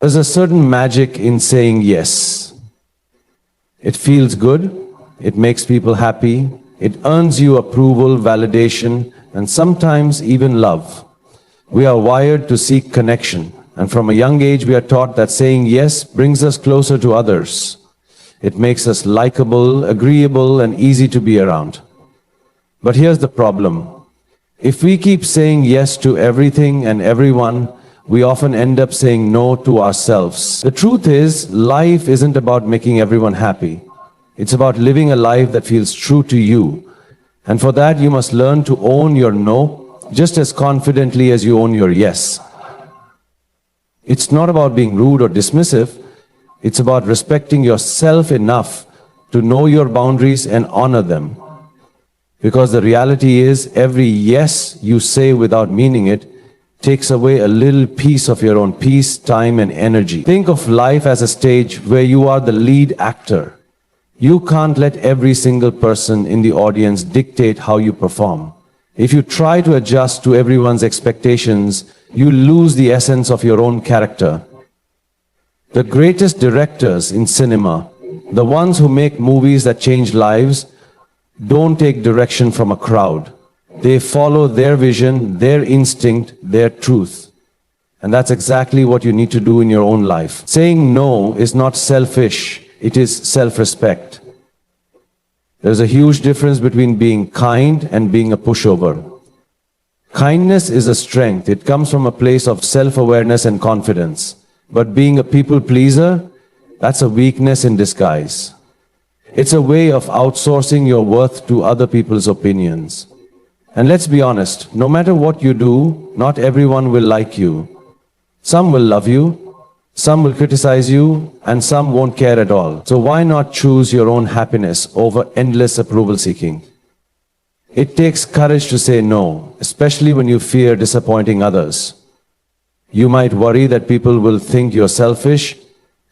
There's a certain magic in saying yes. It feels good, it makes people happy, it earns you approval, validation, and sometimes even love. We are wired to seek connection, and from a young age we are taught that saying yes brings us closer to others. It makes us likable, agreeable, and easy to be around. But here's the problem. If we keep saying yes to everything and everyone, we often end up saying no to ourselves. The truth is, life isn't about making everyone happy. It's about living a life that feels true to you. And for that, you must learn to own your no just as confidently as you own your yes. It's not about being rude or dismissive. It's about respecting yourself enough to know your boundaries and honor them. Because the reality is, every yes you say without meaning it takes away a little piece of your own peace, time, and energy. Think of life as a stage where you are the lead actor. You can't let every single person in the audience dictate how you perform. If you try to adjust to everyone's expectations, you lose the essence of your own character. The greatest directors in cinema, the ones who make movies that change lives, don't take direction from a crowd. They follow their vision, their instinct, their truth. And that's exactly what you need to do in your own life. Saying no is not selfish, it is self-respect. There's a huge difference between being kind and being a pushover. Kindness is a strength. It comes from a place of self-awareness and confidence. But being a people pleaser, that's a weakness in disguise. It's a way of outsourcing your worth to other people's opinions. And let's be honest, no matter what you do, not everyone will like you. Some will love you, some will criticize you, and some won't care at all. So why not choose your own happiness over endless approval seeking? It takes courage to say no, especially when you fear disappointing others. You might worry that people will think you're selfish,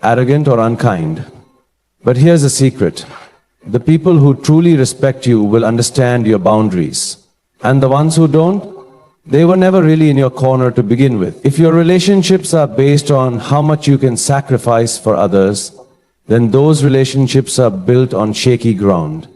arrogant, or unkind. But here's the secret. The people who truly respect you will understand your boundaries. And the ones who don't, they were never really in your corner to begin with. If your relationships are based on how much you can sacrifice for others, then those relationships are built on shaky ground.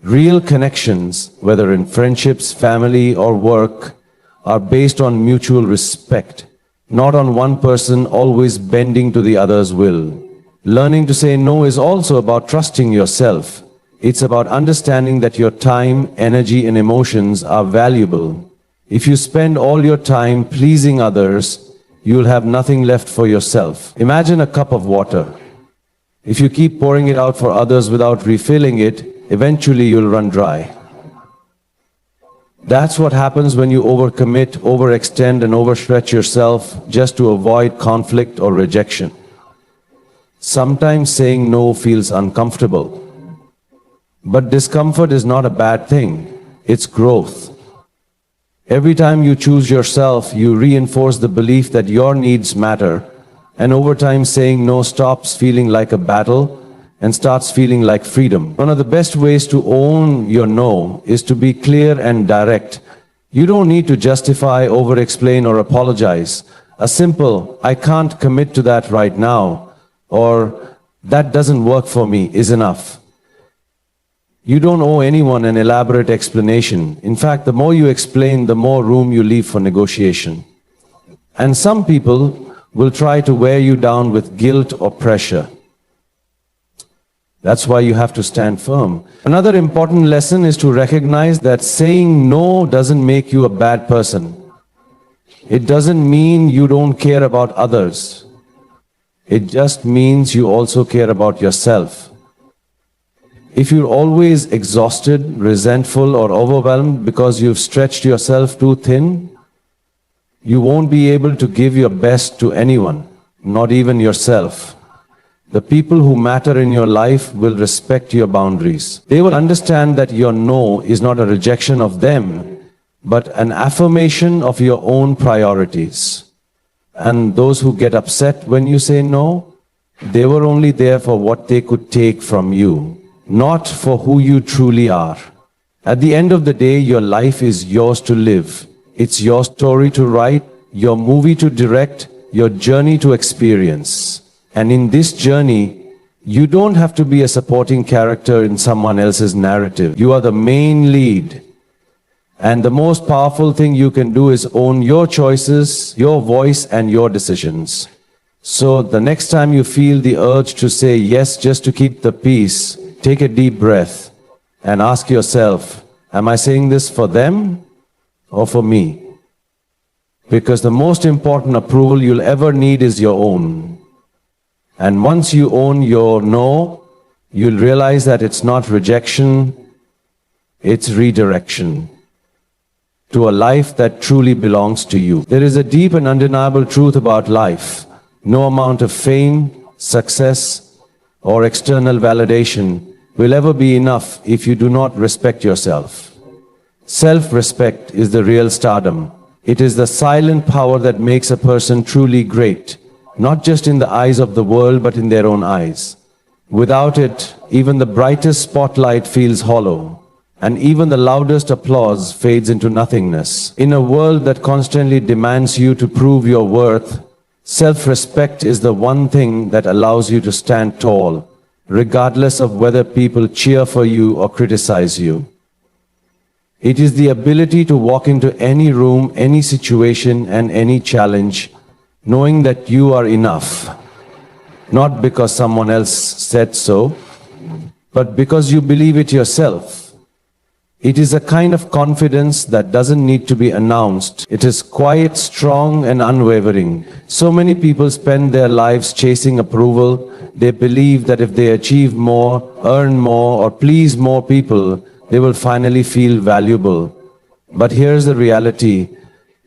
Real connections, whether in friendships, family, or work, are based on mutual respect, not on one person always bending to the other's will. Learning to say no is also about trusting yourself. It's about understanding that your time, energy, and emotions are valuable. If you spend all your time pleasing others, you'll have nothing left for yourself. Imagine a cup of water. If you keep pouring it out for others without refilling it, eventually you'll run dry. That's what happens when you overcommit, overextend, and overstretch yourself just to avoid conflict or rejection. Sometimes saying no feels uncomfortable. But discomfort is not a bad thing. It's growth. Every time you choose yourself, you reinforce the belief that your needs matter. And over time, saying no stops feeling like a battle and starts feeling like freedom. One of the best ways to own your no is to be clear and direct. You don't need to justify, over-explain, or apologize. A simple, "I can't commit to that right now," or "that doesn't work for me" is enough. You don't owe anyone an elaborate explanation. In fact, the more you explain, the more room you leave for negotiation. And some people will try to wear you down with guilt or pressure. That's why you have to stand firm. Another important lesson is to recognize that saying no doesn't make you a bad person. It doesn't mean you don't care about others. It just means you also care about yourself. If you're always exhausted, resentful, or overwhelmed because you've stretched yourself too thin, you won't be able to give your best to anyone, not even yourself. The people who matter in your life will respect your boundaries. They will understand that your no is not a rejection of them, but an affirmation of your own priorities. And those who get upset when you say no, they were only there for what they could take from you, not for who you truly are. At the end of the day, your life is yours to live. It's your story to write, your movie to direct, your journey to experience. And in this journey, you don't have to be a supporting character in someone else's narrative. You are the main lead. And the most powerful thing you can do is own your choices, your voice, and your decisions. So the next time you feel the urge to say yes just to keep the peace, take a deep breath and ask yourself, am I saying this for them or for me? Because the most important approval you'll ever need is your own. And once you own your no, you'll realize that it's not rejection, it's redirection to a life that truly belongs to you. There is a deep and undeniable truth about life. No amount of fame, success, or external validation will ever be enough if you do not respect yourself. Self-respect is the real stardom. It is the silent power that makes a person truly great, not just in the eyes of the world, but in their own eyes. Without it, even the brightest spotlight feels hollow, and even the loudest applause fades into nothingness. In a world that constantly demands you to prove your worth, self-respect is the one thing that allows you to stand tall, regardless of whether people cheer for you or criticize you. It is the ability to walk into any room, any situation, and any challenge, knowing that you are enough. Not because someone else said so, but because you believe it yourself. It is a kind of confidence that doesn't need to be announced. It is quiet, strong, and unwavering. So many people spend their lives chasing approval. They believe that if they achieve more, earn more, or please more people, they will finally feel valuable. But here's the reality.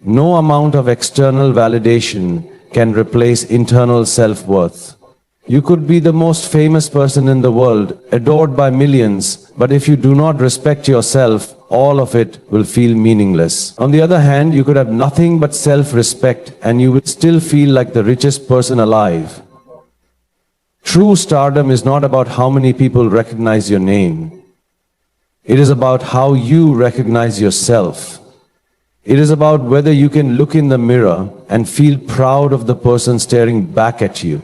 No amount of external validation can replace internal self-worth. You could be the most famous person in the world, adored by millions, but if you do not respect yourself, all of it will feel meaningless. On the other hand, you could have nothing but self-respect and you will still feel like the richest person alive. True stardom is not about how many people recognize your name. It is about how you recognize yourself. It is about whether you can look in the mirror and feel proud of the person staring back at you.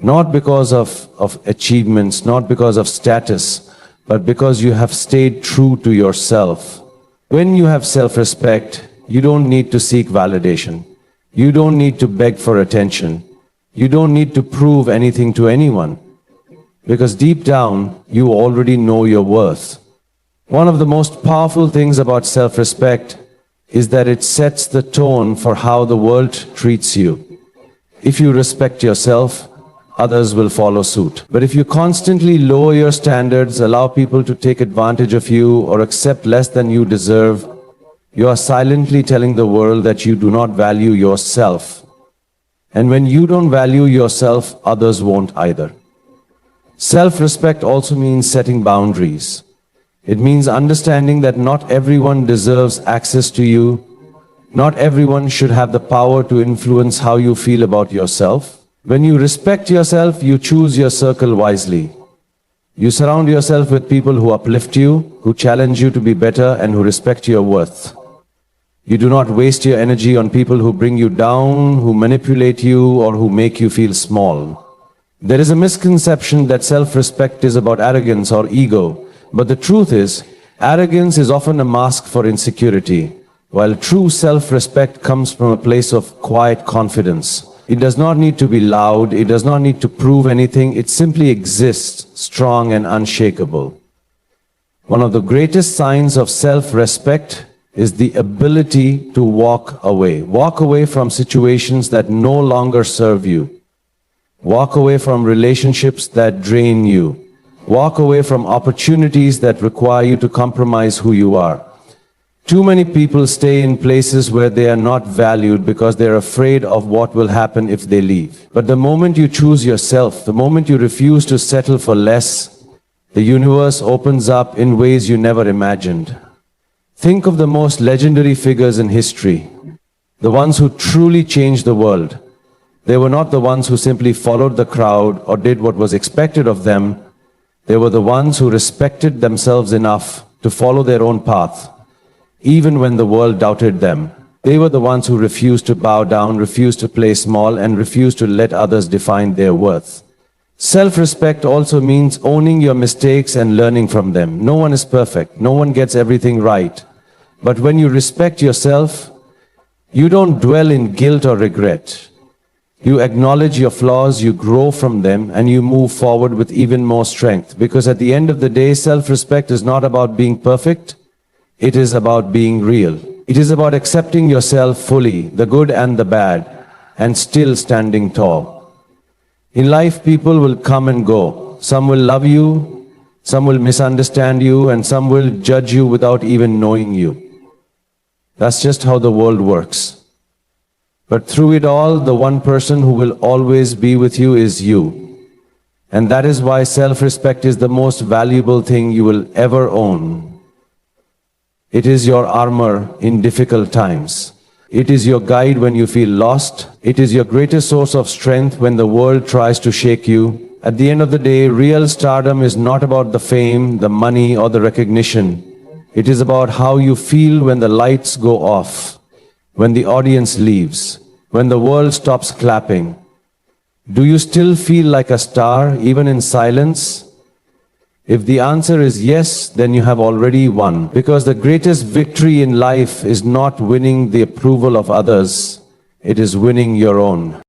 Not because of achievements, not because of status, but because you have stayed true to yourself. When you have self-respect, you don't need to seek validation. You don't need to beg for attention. You don't need to prove anything to anyone. Because deep down, you already know your worth. One of the most powerful things about self-respect is that it sets the tone for how the world treats you. If you respect yourself, others will follow suit. But if you constantly lower your standards, allow people to take advantage of you, or accept less than you deserve, you are silently telling the world that you do not value yourself. And when you don't value yourself, others won't either. Self-respect also means setting boundaries. It means understanding that not everyone deserves access to you. Not everyone should have the power to influence how you feel about yourself. When you respect yourself, you choose your circle wisely. You surround yourself with people who uplift you, who challenge you to be better, and who respect your worth. You do not waste your energy on people who bring you down, who manipulate you, or who make you feel small. There is a misconception that self-respect is about arrogance or ego, but the truth is, arrogance is often a mask for insecurity, while true self-respect comes from a place of quiet confidence. It does not need to be loud, it does not need to prove anything, it simply exists, strong and unshakable. One of the greatest signs of self-respect is the ability to walk away. Walk away from situations that no longer serve you. Walk away from relationships that drain you. Walk away from opportunities that require you to compromise who you are. Too many people stay in places where they are not valued because they're afraid of what will happen if they leave. But the moment you choose yourself, the moment you refuse to settle for less, the universe opens up in ways you never imagined. Think of the most legendary figures in history, the ones who truly changed the world. They were not the ones who simply followed the crowd or did what was expected of them. They were the ones who respected themselves enough to follow their own path, even when the world doubted them. They were the ones who refused to bow down, refused to play small, and refused to let others define their worth. Self-respect also means owning your mistakes and learning from them. No one is perfect. No one gets everything right. But when you respect yourself, you don't dwell in guilt or regret. You acknowledge your flaws, you grow from them, and you move forward with even more strength. Because at the end of the day, self-respect is not about being perfect. It is about being real. It is about accepting yourself fully, the good and the bad, and still standing tall. In life, people will come and go. Some will love you, some will misunderstand you, and some will judge you without even knowing you. That's just how the world works. But through it all, the one person who will always be with you is you. And that is why self-respect is the most valuable thing you will ever own. It is your armor in difficult times. It is your guide when you feel lost. It is your greatest source of strength when the world tries to shake you. At the end of the day, real stardom is not about the fame, the money, or the recognition. It is about how you feel when the lights go off, when the audience leaves, when the world stops clapping. Do you still feel like a star, even in silence? If the answer is yes, then you have already won. Because the greatest victory in life is not winning the approval of others, it is winning your own.